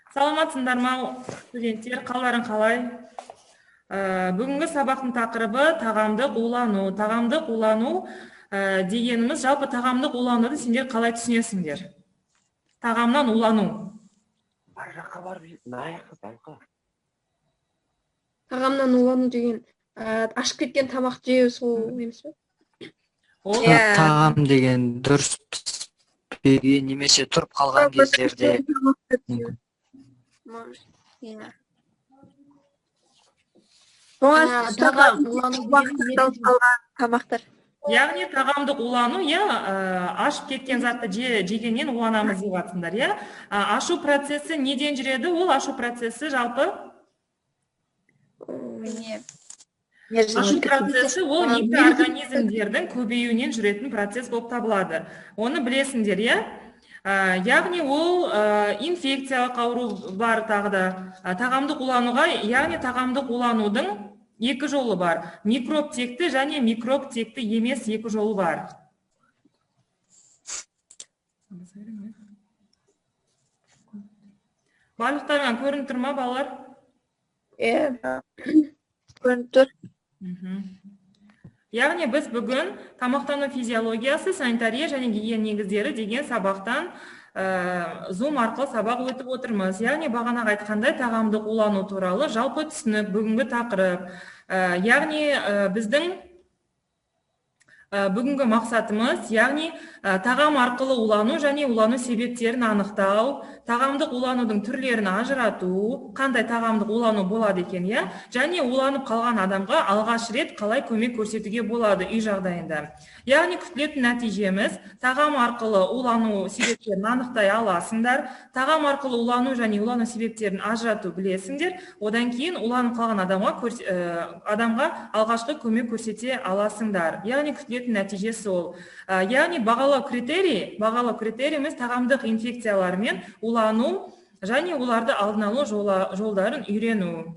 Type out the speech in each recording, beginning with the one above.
Саламатсыңдар ма, студенттер, қалдарың қалай? Бүгінгі сабақтың тақырыбы тағамдық улану. Тағамдық улану дегеніміз, жалпы тағамдық улануды сендер қалай түсінесіңдер? Тағамнан улану. Бар жаққа барып наяққа. Тағамнан улану деген ашып кеткен тамақ жеу сол емес пе? Ол Тағам деген дұрыс піспеген немесе тұрып қалған кездерде тамақтар. яғни тағамдық улану, ашып кеткен затты жегеннен уланамыз деп жатсыңдар, ашу процесі неден жүреді? Ол ашу процесі жалпы ашу процесі ол микроорганизмдердің көбеюінен жүретін процесс болып табылады. Оны білесіңдер, яғни ол инфекциялық ауру бар тағыда. Тағамдық улануға, яғни тағамдық уланудың екі жолы бар. Микроб текті және микроб текті емес екі жолы бар. Барлықтарыңа көрініп тұр ма, балалар? Көрініп тұр. Яғни біз бүгін тамақтану физиологиясы, санитария және гигиена негіздері деген сабақтан Zoom арқылы сабақ өтіп отырмыз. Яғни бағанағы айтқандай тағамдық улану туралы жалпы түсінік бүгінгі тақырып. Яғни біздің бүгінгі мақсатымыз, яғни тағам арқылы улану және улану себептерін анықтау, тағамдық уланудың түрлерін ажырату, қандай тағамдық улану болады екен, және уланып қалған адамға алғаш рет қалай көмек көрсетуге болады үй жағдайында. Яғни күтілетін нәтижеміз тағам арқылы улану себептерін анықтай аласыңдар, тағам арқылы улану және улану себептерін ажырату білесіңдер, одан кейін уланып қалған адамға алғашқы көмек көрсете аласыңдар. Яғни күтілетін нәтижесі ол. Яғни бағалау критерийіміз тағамдық инфекциялармен улану және оларды алдын алу жолдарын үйрену.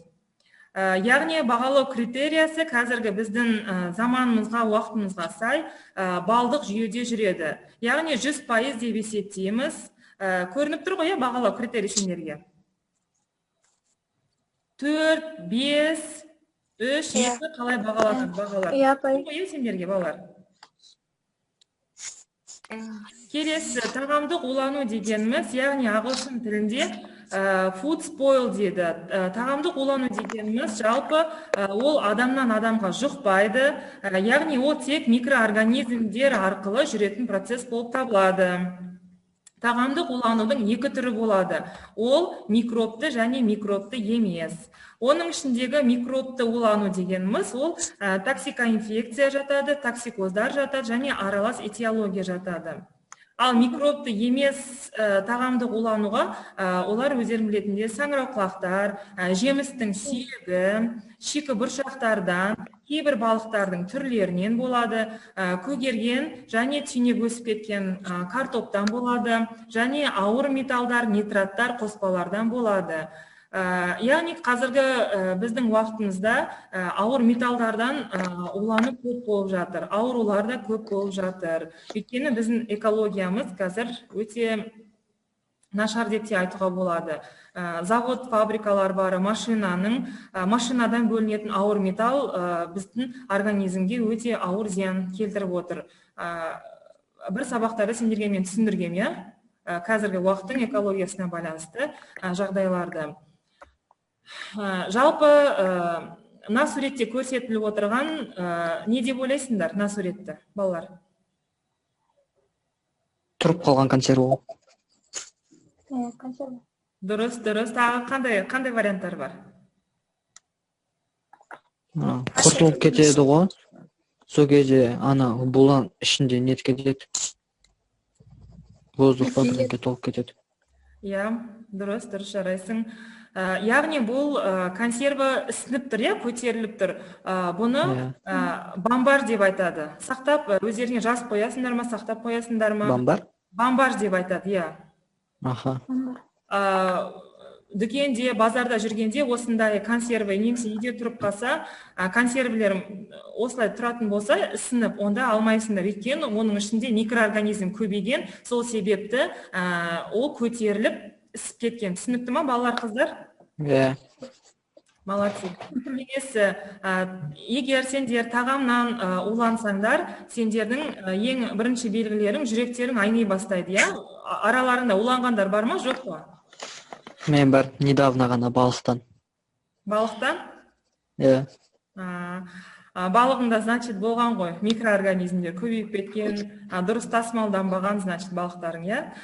Яғни бағалау критериясы қазіргі біздің заманымызға, уақытымызға сай балдық жүйеде жүреді. Яғни 100% деп есептейміз. Көрініп тұр ғой, бағалау критерий сендерге? 4, 5, 3, 2 қалай бағалар? Сендерге балалар? Келесі, тағамдық улану дегеніміз, яғни ағылшын тілінде food spoil деді. Тағамдық улану дегеніміз жалпы ол адамнан адамға жұқпайды, яғни ол тек микроорганизмдер арқылы жүретін процесс болып табылады. Тағамдық уланудың екі түрі болады. Ол микробты және микробты емес. Оның ішіндегі микробты улану дегеніміз, ол токсикоинфекция жатады, токсикоздар жатады және аралас этиология жатады. Ал микробты емес тағамдық улануға олар өздерің білетіндей саңырауқұлақтар, жемістің сүйегі, шикі бұршақтардан, кейбір балықтардың түрлерінен болады, көгерген және түйнек өсіп кеткен картоптан болады, және ауыр металдар, нитраттар, қоспалардан болады. Яғни қазіргі біздің уақытымызда ауыр металдардан улану көп болып жатыр, аурулар да көп болып жатыр. Өйткені біздің экологиямыз қазір өте нашар деп те айтуға болады. Завод, фабрикалар бар, машинадан бөлінетін ауыр металл біздің организмге өте ауыр зиян келтіріп отыр. Бір сабақтарды сендерге мен түсіндіргем, қазіргі уақыттың экологиясына байланысты жағдайларды. Жалпы мына суретте көрсетіліп отырған не деп ойлайсыңдар, мына суретті, балалар? тұрып қалған консерва. Дұрыс. Тағы қандай варианттар бар? Құртылып кетеді ғой. Сол кезде ана бұлан ішінде нет кетеді. Воздух потолке толып кетеді. Дұрыс жарайсың. Яғни бұл консерва ісініп тұр, көтеріліп тұр. Бұны бомбаж деп айтады. Сақтап, өздеріңе жазып қоясыңдар ма, сақтап қоясыңдар ма? Бомбар? Бомбаж деп айтады, Аха. Дүкенде, базарда жүргенде осындай консерва немесе үйде тұрып қалса, консервілер осылай тұратын болса, ісініп, онда алмайсыңдар. Өйткені оның ішінде микроорганизм көбейген, сол себепті ол көтеріліп ісіп кеткен. Түсінікті ма, балалар, қыздар? Иә. Молодцы. Келесі, егер сендер тағамнан улансаңдар, сендердің ең бірінші белгілерің жүректерің айни бастайды, иә? Араларында уланғандар бар ма, жоқ па? Мен бар, недавно ғана балықтан. Балықтан? Иә. Балығында, значит, болған ғой, микроорганизмдер көбейіп кеткен, дұрыс тасымалданбаған, значит, балықтарың, иә?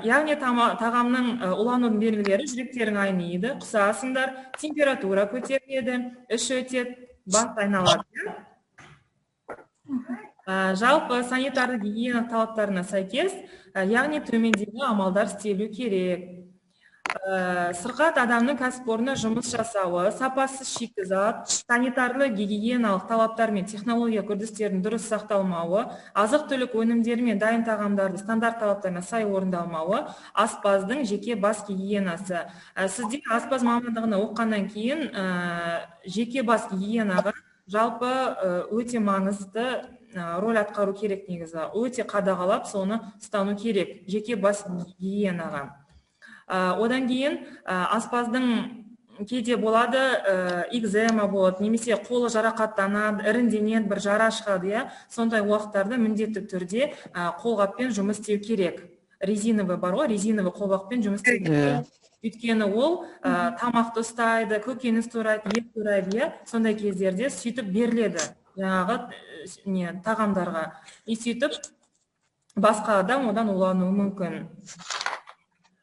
Яғни тағамның уланудың белгілері жүректерің айниды, құсасыңдар, температура көтеріледі, іш өтеді, бас айналады, иә? Жалпы санитарлы гигиена талаптарына сәйкес, яғни төмендегі амалдар істелу керек. Сырқат адамның кәсіпорнында жұмыс жасауы, сапасыз шикізат, санитарлы гигиеналық талаптар мен технология үрдістерінің дұрыс сақталмауы, азық-түлік өнімдері мен дайын тағамдарды стандарт талаптарына сай орындалмауы, аспаздың жеке бас гигиенасы. Сіздер аспаз мамандығына оққаннан кейін жеке бас гигиенаға жалпы өте маңызды роль атқару керек негізі. Өте қадағалап, соны ұстану керек жеке бас гигиенаға. Одан кейін аспаздың кейде болады, экзема болады, немесе қолы жарақаттанады, іріңденеді, бір жара шығады, иә? Сондай уақыттарда міндетті түрде қолғаппен жұмыс істеу керек. Резиновый бар ғой, резиновый қолғаппен жұмыс істеу керек. Өйткені ол тамақты ұстайды, көкөніс турайды, ет турайды, иә? Сондай кездерде сөйтіп беріледі жаңағы тағамдарға. И сөйтіп басқа адам одан улануы мүмкін.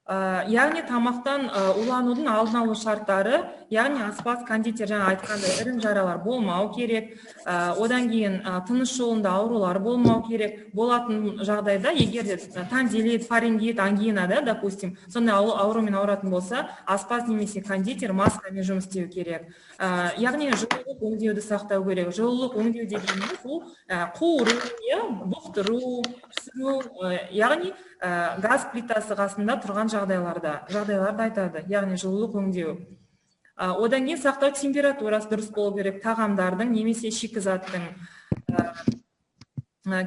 Яғни тамақтан уланудың алдын алу шарттары, яғни аспаз, кондитер жаңа айтқандай ірің жаралар болмау керек, одан кейін тыныс жолында аурулар болмау керек. Болатын жағдайда, егер де тонзиллит, фарингит, ангина, да, допустим, сондай аурумен ауыратын болса, аспаз немесе кондитер маскамен жұмыс істеу керек. Яғни жылулық өңдеуді сақтау керек. Жылулық өңдеу дегеніміз ол қуыру, бұқтыру, пісіру, яғни газ плитасы қасында тұрған жағдайларды айтады, яғни жылулық өңдеу. Одан кейін сақтау температурасы дұрыс болу керек, тағамдардың немесе шикізаттың.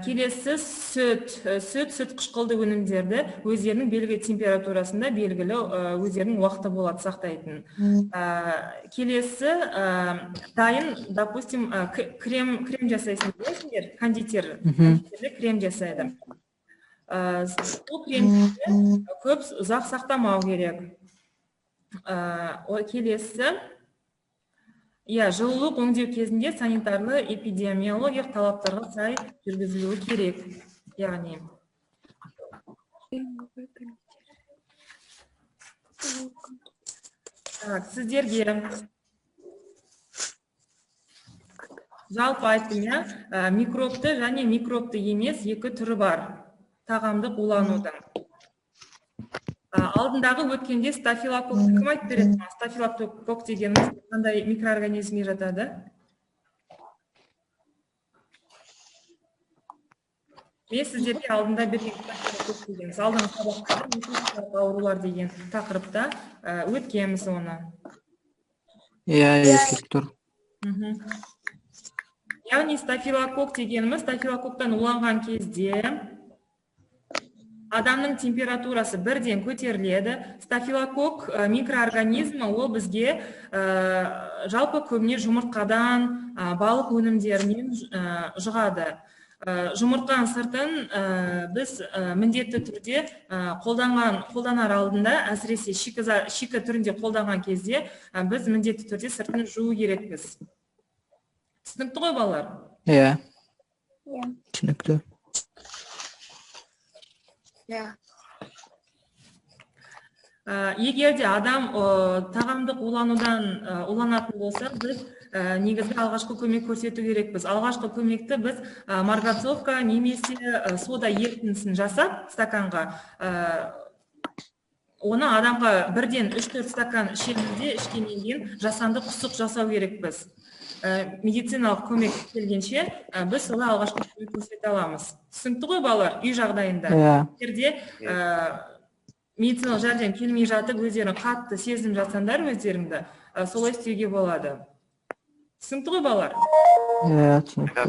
Келесі сүт қышқылды өнімдерді өздерінің белгілі температурасында белгілі өздерінің уақыты болады сақтайтын. Келесі дайын, допустим, крем жасайсың, білесіңдер, кондитер крем жасайды. Бұл кремді көп ұзақ сақтамау керек. Келесі, жылулық өңдеу кезінде санитарлы эпидемиологиялық талаптарға сай жүргізілуі керек. Яғни сіздерге жалпы айттым, микробты және микробты емес екі түрі бар тағамдық уланудың. Алдындағы өткенде стафилококк кім айтып береді? Стафилококк дегеніміз қандай микроорганизмге жатады? Мен сіздерге алдында берген стафилококк дегеніміз, алдыңғы сабақтарда инфекциялық аурулар деген тақырыпта өткенбіз оны. Есілік тұр. Яғни стафилококк дегеніміз, стафилококктан уланған кезде адамның температурасы бірден көтеріледі. Стафилококк микроорганизмі ол бізге жалпы көбіне жұмыртқадан, балық өнімдерінен жұғады. Жұмыртқаның сыртын біз міндетті түрде қолданар алдында, әсіресе шикі түрінде қолданған кезде біз міндетті түрде сыртын жуу керекпіз. Түсінікті ғой, балалар? Иә. Түсінікті. Егер де адам тағамдық уланатын болса, біз негізгі алғашқы көмек көрсету керекпіз. Алғашқы көмекті біз марганцовка немесе сода ерітіндісін жасап стаканға, оны адамға бірден 3-4 стакан ішемізде, ішкеннен кейін жасанды құсық жасау керекпіз. Медициналық көмек келгенше біз солай алғашқы көмек көрсете аламыз. Түсінікті ғой, балалар, үй жағдайында? Егерде медициналық жәрдем келмей жатып, өздерін қатты сезініп жатсаңдар өздеріңді, солай істеуге болады. Түсінікті ғой, балалар? Түсінікті.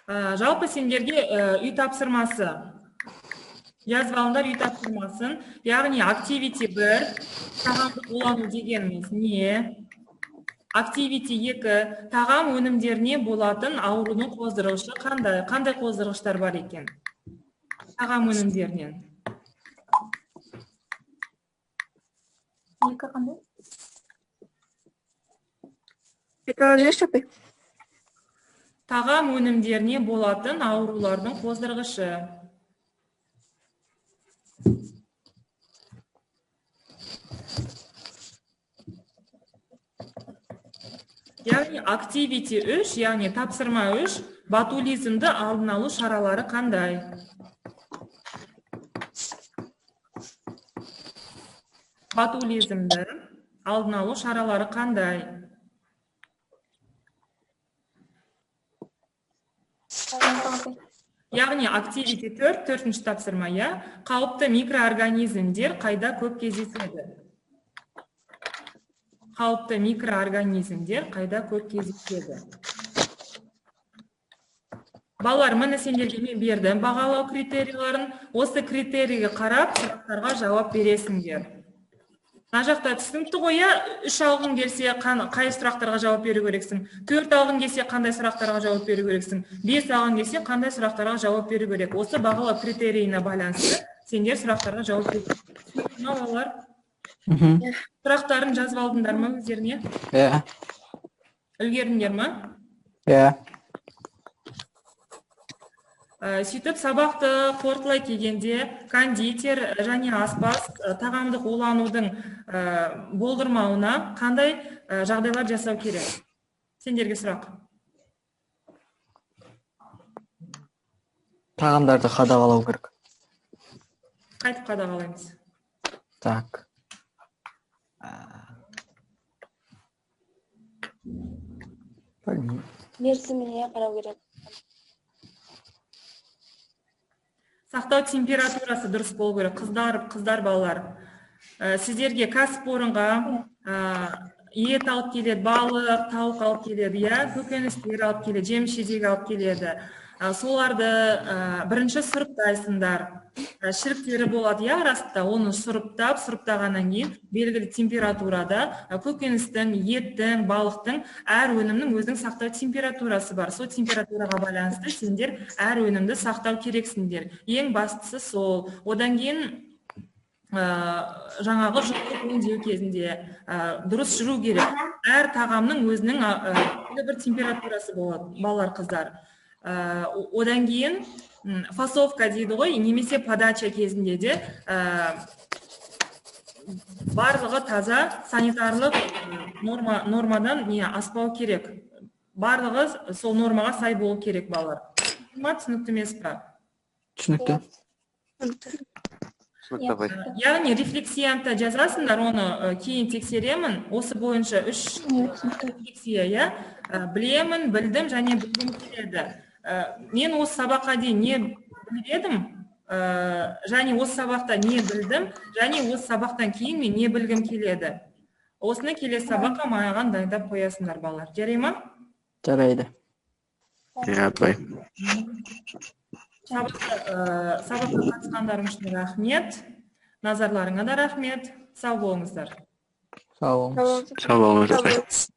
Жалпы сендерге үй тапсырмасы жазып алыңдар, үй тапсырмасын. Яғни activity 1 тағамды қолдану дегеніміз не? Activity 2 тағам өнімдеріне болатын аурудың қоздырғышы қандай? Қандай қоздырғыштар бар екен? Тағам өнімдерінен. Екі қандай? Tekrar жіберші апай. Тағам өнімдеріне болатын аурулардың қоздырғышы. Яғни activity 3, яғни тапсырма 3, ботулизмді алдын алу шаралары қандай? Ботулизмді алдын алу шаралары қандай? Яғни activity 4, төртінші тапсырма, я, қауіпті микроорганизмдер қайда көп кездеседі? Қауіпті микроорганизмдер қайда көп кездеседі? Балалар, міне сендерге мен бердім бағалау критерийлерін. Осы критерийге қарап, сұрақтарға жауап бересіңдер. Мына жақта түсінікті ғой, 3 алғың келсе, қай сұрақтарға жауап беру керексің? 4 алғың келсе, қандай сұрақтарға жауап беру керексің? 5 алғың келсе, қандай сұрақтарға жауап беру керек? Осы бағалау критерийіне байланысты сендер сұрақтарға жауап беру керексің. Балалар, сұрақтарын жазып алдыңдар ма өздеріне? Иә. Үлгердіңдер ма? Иә. Сөйтіп, сабақты қорытылай келгенде кондитер және аспаз тағамды қолданудың болдырмауына қандай жағдайлар жасау керек? Сендерге сұрақ. Тағамдарды қадағалау керек. Қайтып қадағалаймыз. Так. Мерзіміне қарау керек. Сақтау температурасы дұрыс болу керек. Қыздар балалар. Сіздерге кәсіпорынға ет алып келеді, балық, тауық алып келеді, көкөністер алып келеді, жеміс-жидек алып келеді. Соларды бірінші сұрыптайсыңдар. Шіріктері болады, арасында оны сұрыптағаннан кейін белгілі температурада көкөністің, еттің, балықтың әр өнімнің өзінің сақтау температурасы бар. Сол температураға байланысты сендер әр өнімді сақтау керексіңдер. Ең бастысы сол. Одан кейін жаңағы жұлдыз өңдеу кезінде дұрыс жүру керек. Әр тағамның өзінің бір температурасы болады, балалар, қыздар. Одан кейін фасовка дейді ғой, немесе подача кезінде де барлығы таза санитарлық нормадан аспау керек. Барлығы сол нормаға сай болу керек, балалар. Түсінікті емес пе? Түсінікті. Яғни рефлексиянтта жазасыңдар, оны кейін тексеремін. Осы бойынша 3 рефлексия, білемін, білдім және білгім келеді. Мен осы сабаққа дейін не білдім, және осы сабақта не білдім, және осы сабақтан кейін мен не білгім келеді. Осыны келесі сабаққа маған дайындап қоясыңдар, балалар. Жарай ма? Жарайды. Апай. Сабаққа қатысқандарың үшін рахмет. Назарларыңа да рахмет. Сау болыңыздар. Сау болыңыз. Сау болыңыз.